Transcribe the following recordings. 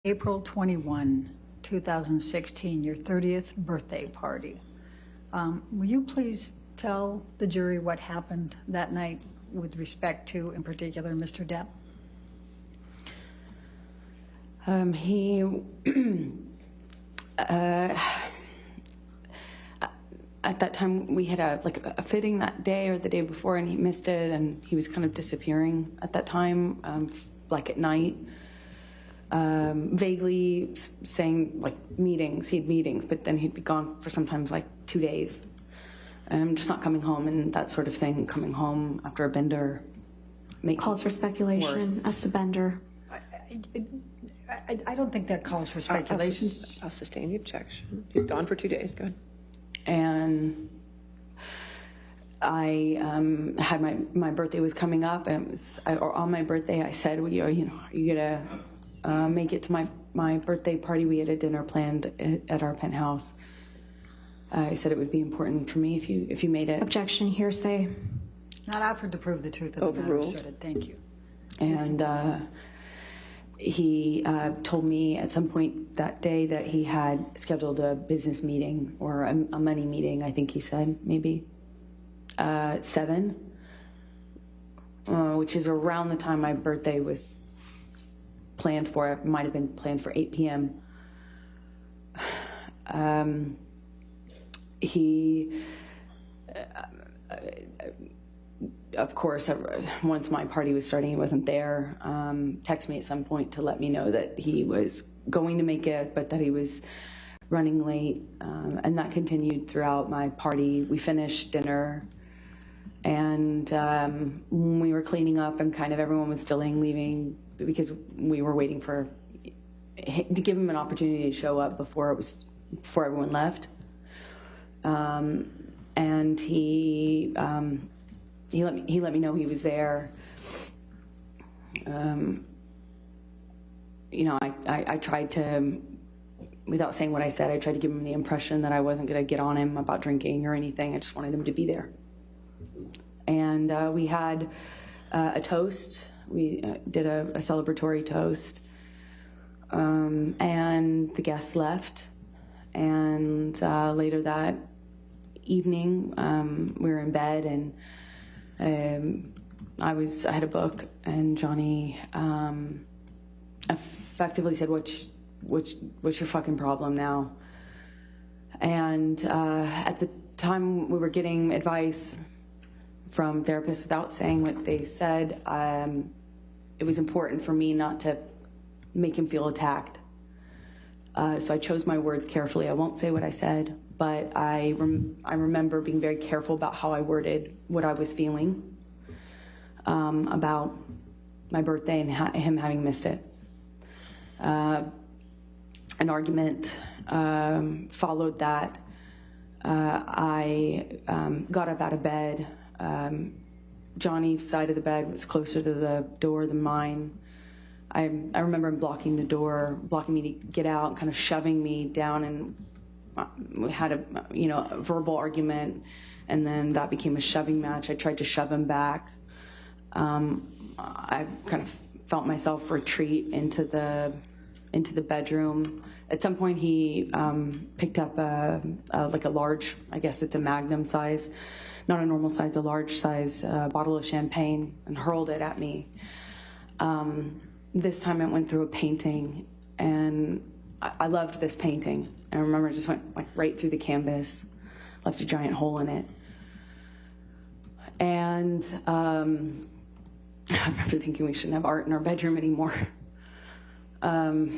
April 21, 2016, your 30th birthday party. Will you please tell the jury what happened that night with respect to, in particular, Mr. Depp? At that time, we had a fitting that day or the day before, and he missed it, and he was kind of disappearing at that time, like at night. Vaguely saying meetings, he had meetings, but then he'd be gone for sometimes 2 days. Just not coming home and that sort of thing, coming home after a bender. Calls for speculation worse. as to bender. I don't think that calls for speculation. I'll sustain the objection. He's gone for 2 days. Go ahead. And I had my birthday was coming up, and it was, on my birthday I said, well, are you gonna make it to my birthday party? We had a dinner planned at our penthouse. I said it would be important for me if you made it. Objection, hearsay. Not offered to prove the truth of the matter. Overruled. Asserted. Thank you. And he told me at some point that day that he had scheduled a business meeting or a money meeting, I think he said, maybe, at 7, which is around the time my birthday was planned for. It might have been planned for 8 p.m. He, of course, once my party was starting, he wasn't there. Texted me at some point to let me know that he was going to make it, but that he was running late. And that continued throughout my party. We finished dinner, and when we were cleaning up and kind of everyone was delaying leaving because we were waiting to give him an opportunity to show up before everyone left. And he let me know he was there. I tried to, without saying what I said, I tried to give him the impression that I wasn't going to get on him about drinking or anything. I just wanted him to be there. And we had a toast. We did a celebratory toast. And the guests left. And later that evening, we were in bed, and I had a book, and Johnny effectively said, what's your fucking problem now? And at the time we were getting advice from therapists without saying what they said. It was important for me not to make him feel attacked. So I chose my words carefully. I won't say what I said, but I remember being very careful about how I worded what I was feeling about my birthday and him having missed it. An argument followed that. I got up out of bed. Johnny's side of the bed was closer to the door than mine. I remember him blocking the door, blocking me to get out, kind of shoving me down, and we had a verbal argument, and then that became a shoving match. I tried to shove him back. I kind of felt myself retreat into the bedroom. At some point, he picked up a large, I guess it's a Magnum size, not a normal size, a large size bottle of champagne, and hurled it at me. This time it went through a painting, and I loved this painting. And I remember it just went right through the canvas, left a giant hole in it. And I remember thinking we shouldn't have art in our bedroom anymore. And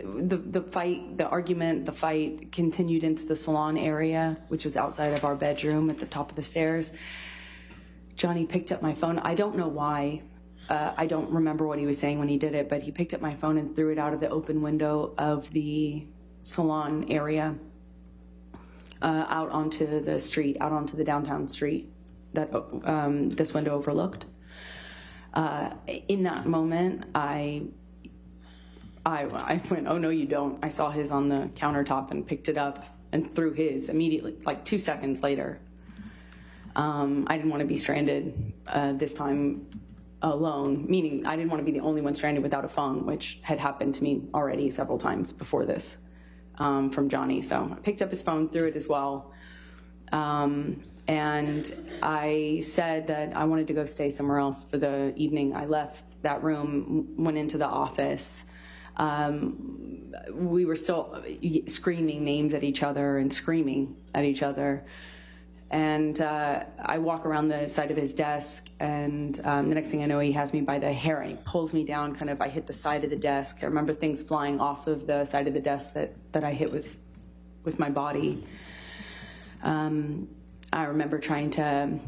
the fight continued into the salon area, which was outside of our bedroom at the top of the stairs. Johnny picked up my phone. I don't know why. I don't remember what he was saying when he did it, but he picked up my phone and threw it out of the open window of the salon area out onto the street, out onto the downtown street that this window overlooked. In that moment, I went, oh, no, you don't. I saw his on the countertop and picked it up and threw his immediately, 2 seconds later. I didn't want to be stranded this time alone, meaning I didn't want to be the only one stranded without a phone, which had happened to me already several times before this from Johnny. So I picked up his phone, threw it as well. And I said that I wanted to go stay somewhere else for the evening. I left that room, went into the office. We were still screaming names at each other and screaming at each other. And I walk around the side of his desk, and the next thing I know, he has me by the hair, and he pulls me down, kind of, I hit the side of the desk. I remember things flying off of the side of the desk that I hit with my body. I remember trying to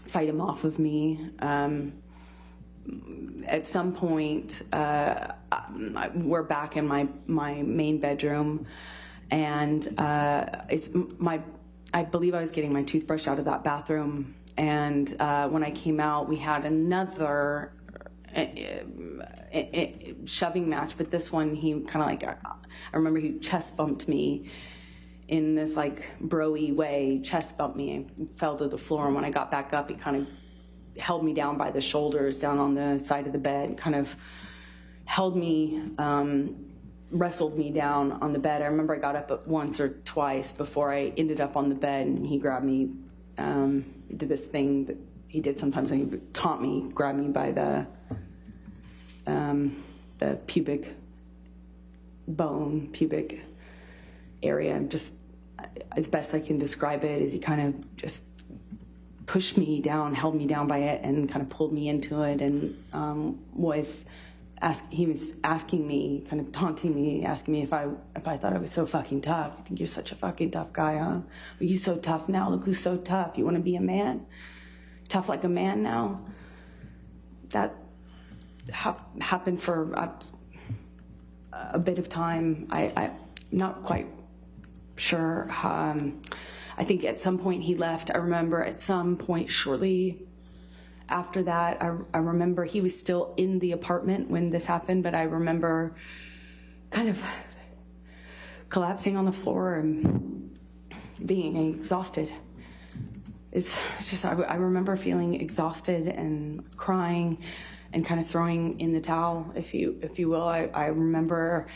fight him off of me. At some point, we're back in my main bedroom, and I believe I was getting my toothbrush out of that bathroom, and when I came out, we had another shoving match, but this one, he kind of like, I remember he chest bumped me in this like bro-y way, chest bumped me and fell to the floor, and when I got back up, he kind of held me down by the shoulders down on the side of the bed, kind of held me, wrestled me down on the bed. I remember I got up once or twice before I ended up on the bed, and he grabbed me, did this thing that he did sometimes when he taunt me, grabbed me by the pubic bone, pubic area. Just as best I can describe it is he kind of just pushed me down, held me down by it, and kind of pulled me into it, and he was asking me, kind of taunting me, asking me if I thought I was so fucking tough. You think you're such a fucking tough guy, huh? Are you so tough now? Look who's so tough. You want to be a man? Tough like a man now? That happened for a bit of time. I'm not quite sure. I think at some point he left. I remember at some point shortly after that, I remember he was still in the apartment when this happened, but I remember kind of collapsing on the floor and being exhausted. It's just, I remember feeling exhausted and crying and kind of throwing in the towel, if you will. I remember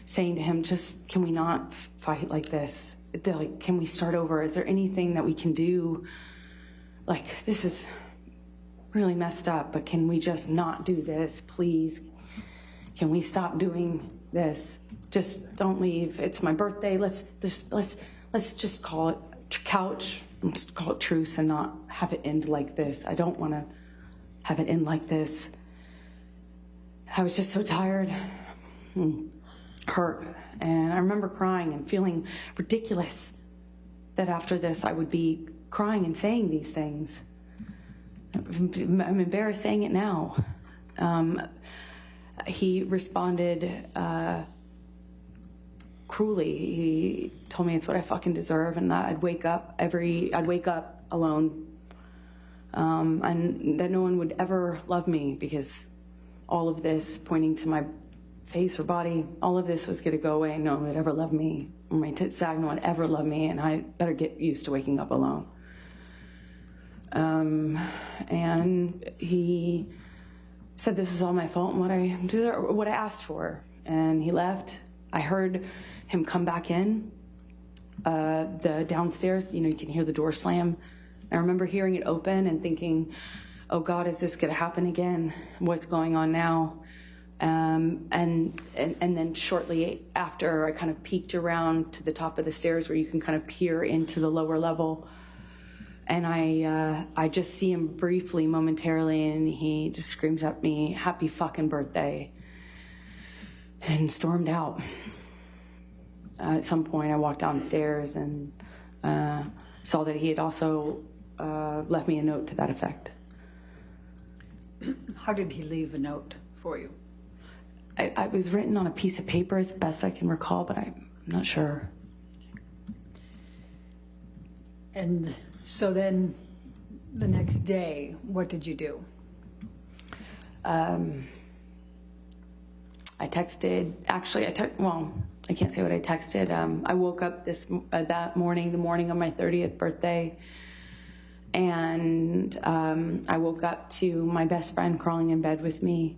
saying to him, just, can we not fight like this? Like, can we start over? Is there anything that we can do? Like, this is really messed up, but can we just not do this, please? Can we stop doing this? Just don't leave. It's my birthday. Let's just call it couch. Let's call it truce and not have it end like this. I don't want to have it end like this. I was just so tired, hurt, and I remember crying and feeling ridiculous that after this I would be crying and saying these things. I'm embarrassed saying it now. He responded cruelly. He told me it's what I fucking deserve, and that I'd wake up alone, and that no one would ever love me because all of this, pointing to my face or body, all of this was going to go away. No one would ever love me, or my tits sag, no one would ever love me, and I better get used to waking up alone. And he said this was all my fault and what I asked for, and he left. I heard him come back in the downstairs. You know, you can hear the door slam. I remember hearing it open and thinking, oh God, is this going to happen again? What's going on now? And then shortly after, I kind of peeked around to the top of the stairs where you can kind of peer into the lower level. And I just see him briefly, momentarily, and he just screams at me, "Happy fucking birthday," and stormed out. At some point, I walked downstairs and saw that he had also left me a note to that effect. How did he leave a note for you? I was written on a piece of paper as best I can recall, but I'm not sure. And so then the next day, what did you do? I texted, well, I can't say what I texted. I woke up that morning, the morning of my 30th birthday, And I woke up to my best friend crawling in bed with me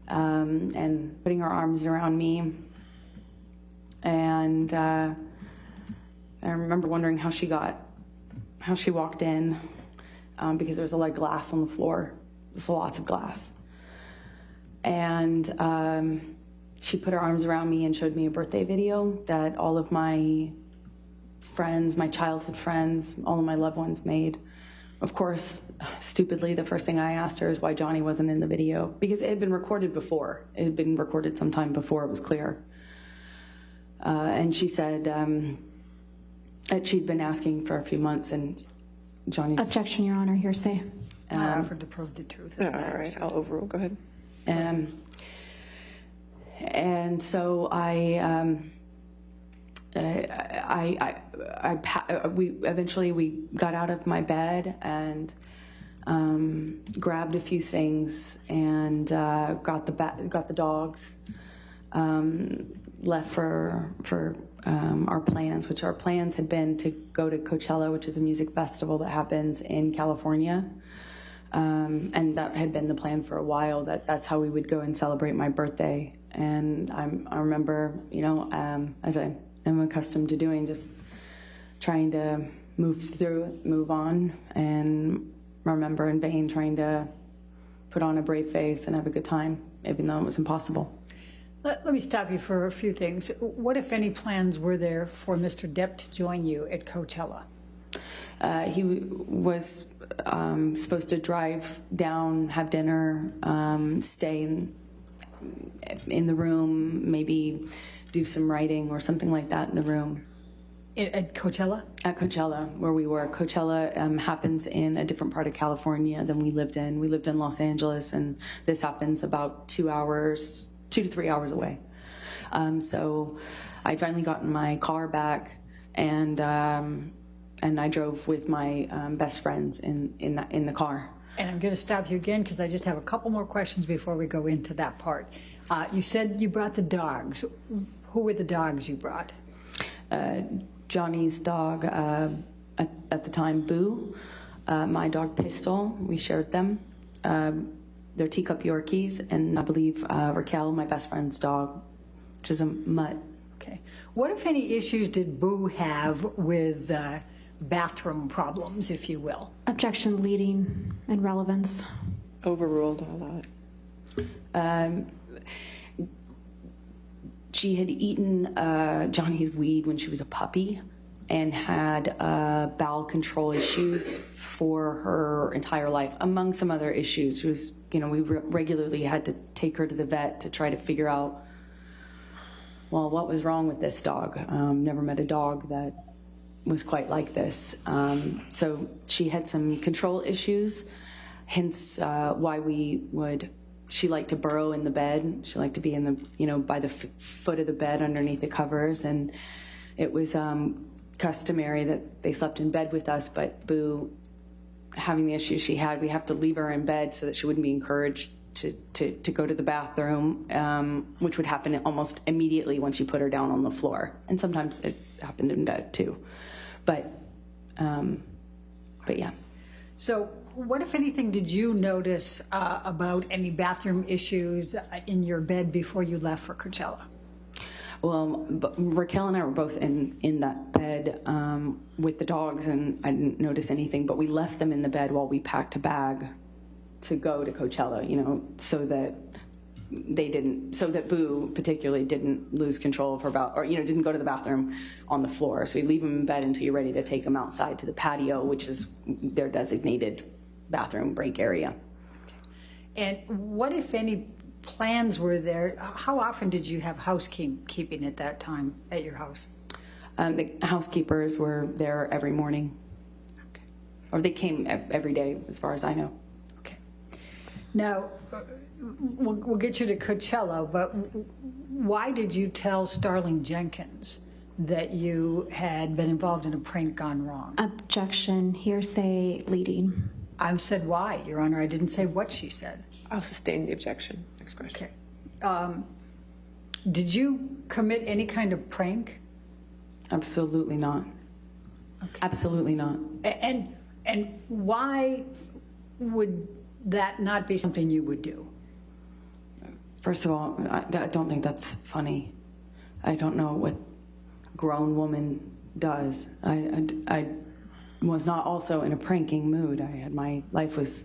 and putting her arms around me. And I remember wondering how she walked in, because there was a lot of glass on the floor. There's lots of glass. And she put her arms around me and showed me a birthday video that all of my friends, my childhood friends, all of my loved ones made. Of course, stupidly, the first thing I asked her is why Johnny wasn't in the video, because it had been recorded before. It had been recorded sometime before it was clear. And she said that she'd been asking for a few months, and Johnny... Objection, Your Honor, hearsay. I offered to prove the truth. All right, I'll overrule. Go ahead. And so we eventually got out of my bed and grabbed a few things and got the dogs, left for our plans, which our plans had been to go to Coachella, which is a music festival that happens in California. And that had been the plan for a while, that's how we would go and celebrate my birthday. And I remember, as I am accustomed to doing, just trying to move through it, move on, and remember in vain trying to put on a brave face and have a good time, even though it was impossible. Let me stop you for a few things. What, if any, plans were there for Mr. Depp to join you at Coachella? He was supposed to drive down, have dinner, stay in the room, maybe do some writing or something like that in the room. At Coachella? At Coachella, where we were. Coachella happens in a different part of California than we lived in. We lived in Los Angeles, and this happens about 2 to 3 hours away. So I finally got in my car back, and I drove with my best friends in the car. And I'm going to stop you again because I just have a couple more questions before we go into that part. You said you brought the dogs. Who were the dogs you brought? Johnny's dog, at the time, Boo. My dog, Pistol. We shared them. They're teacup Yorkies, and I believe Raquel, my best friend's dog, which is a mutt. Okay. What, if any, issues did Boo have with bathroom problems, if you will? Objection, leading and relevance. Overruled all that. She had eaten Johnny's weed when she was a puppy and had bowel control issues for her entire life, among some other issues. She was, we regularly had to take her to the vet to try to figure out, well, what was wrong with this dog? Never met a dog that was quite like this. So she had some control issues, hence why she liked to burrow in the bed. She liked to be in the, by the foot of the bed underneath the covers. And it was customary that they slept in bed with us, but Boo, having the issues she had, we have to leave her in bed so that she wouldn't be encouraged to go to the bathroom, which would happen almost immediately once you put her down on the floor. And sometimes it happened in bed too. But yeah. So what, if anything, did you notice about any bathroom issues in your bed before you left for Coachella? Well, Raquel and I were both in that bed with the dogs, and I didn't notice anything, but we left them in the bed while we packed a bag to go to Coachella, so that Boo particularly didn't lose control of her didn't go to the bathroom on the floor. So we leave them in bed until you're ready to take them outside to the patio, which is their designated bathroom break area. And what, if any, plans were there? How often did you have housekeeping at that time at your house? The housekeepers were there every morning. Okay. Or they came every day, as far as I know. Okay. Now, we'll get you to Coachella, but why did you tell Starling Jenkins that you had been involved in a prank gone wrong? Objection, hearsay, leading. I've said why, Your Honor. I didn't say what she said. I'll sustain the objection. Next question. Okay. Did you commit any kind of prank? Absolutely not. Okay. Absolutely not. And And why would that not be something you would do? First of all, I don't think that's funny. I don't know what a grown woman does. I was not also in a pranking mood. My life was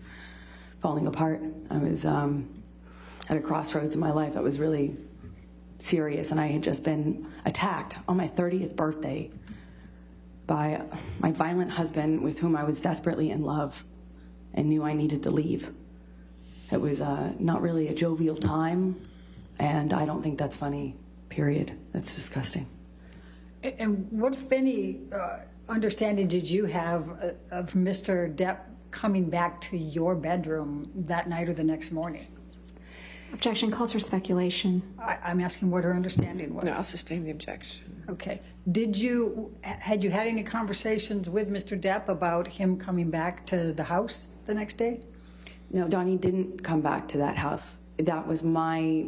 falling apart. I was at a crossroads in my life that was really serious, and I had just been attacked on my 30th birthday by my violent husband with whom I was desperately in love and knew I needed to leave. It was not really a jovial time, and I don't think that's funny, period. That's disgusting. And what, if any, understanding did you have of Mr. Depp coming back to your bedroom that night or the next morning? Objection calls for speculation. I'm asking what her understanding was. No, I'll sustain the objection. Okay. Had you had any conversations with Mr. Depp about him coming back to the house the next day? No, Johnny didn't come back to that house. That was my,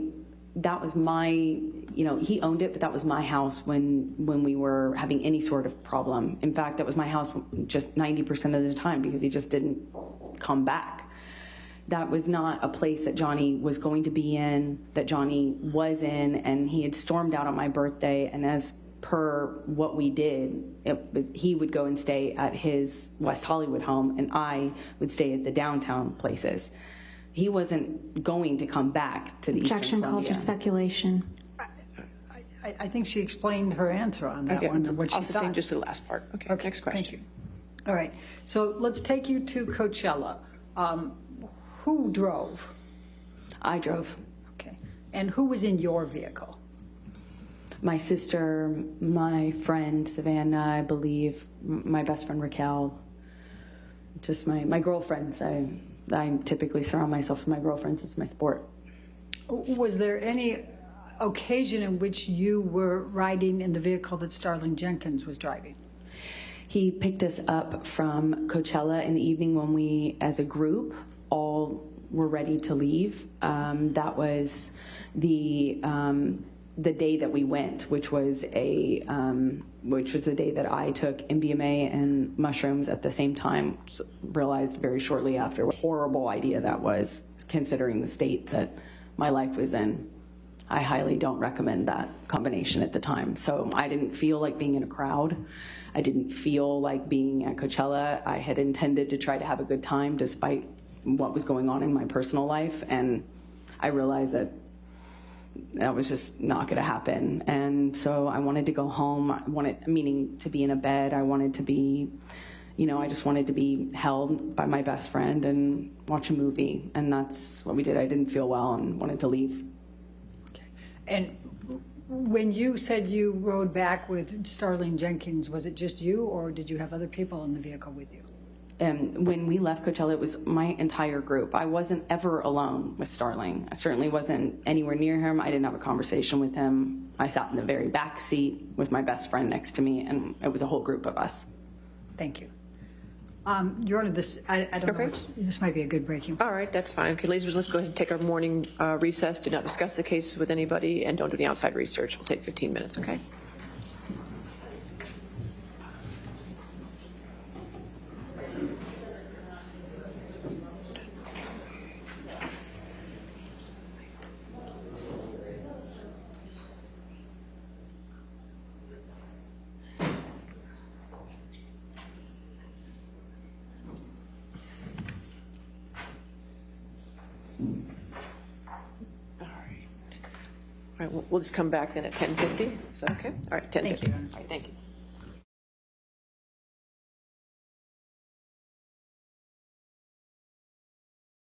he owned it, but that was my house when we were having any sort of problem. In fact, that was my house just 90% of the time because he just didn't come back. That was not a place that Johnny was going to be in, that Johnny was in, and he had stormed out on my birthday, and as per what we did, he would go and stay at his West Hollywood home, and I would stay at the downtown places. He wasn't going to come back to the Objection Eastern calls for Columbia. speculation. I think she explained her answer on that Okay, one, what she I'll sustain thought. just the last part. Okay, Okay, next question. thank you. All right, so let's take you to Coachella. Who drove? I drove. Okay, and who was in your vehicle? My sister, my friend Savannah, I believe, my best friend Raquel, just my girlfriends. I typically surround myself with my girlfriends. It's my sport. Was there any occasion in which you were riding in the vehicle that Starling Jenkins was driving? He picked us up from Coachella in the evening when we, as a group, all were ready to leave. That was the day that we went, which was the day that I took MDMA and mushrooms at the same time. Realized very shortly after what a horrible idea that was, considering the state that my life was in. I highly don't recommend that combination at the time. So I didn't feel like being in a crowd. I didn't feel like being at Coachella. I had intended to try to have a good time despite what was going on in my personal life, and I realized that was just not going to happen. And so I wanted to go home. Meaning to be in a bed. I wanted to be, I just wanted to be held by my best friend and watch a movie, and that's what we did. I didn't feel well and wanted to leave. Okay. And when you said you rode back with Starling Jenkins, was it just you, or did you have other people in the vehicle with you? When we left Coachella, it was my entire group. I wasn't ever alone with Starling. I certainly wasn't anywhere near him. I didn't have a conversation with him. I sat in the very back seat with my best friend next to me, and it was a whole group of us. Thank you. Your Honor, I don't know. This might be a good breaking point. All right, that's fine. Okay, ladies, let's go ahead and take our morning recess. Do not discuss the case with anybody, and don't do any outside research. We'll take 15 minutes, okay? All right, we'll just come back then at 10:50. Is that okay? All right, 10:50. Thank you. All right, thank you.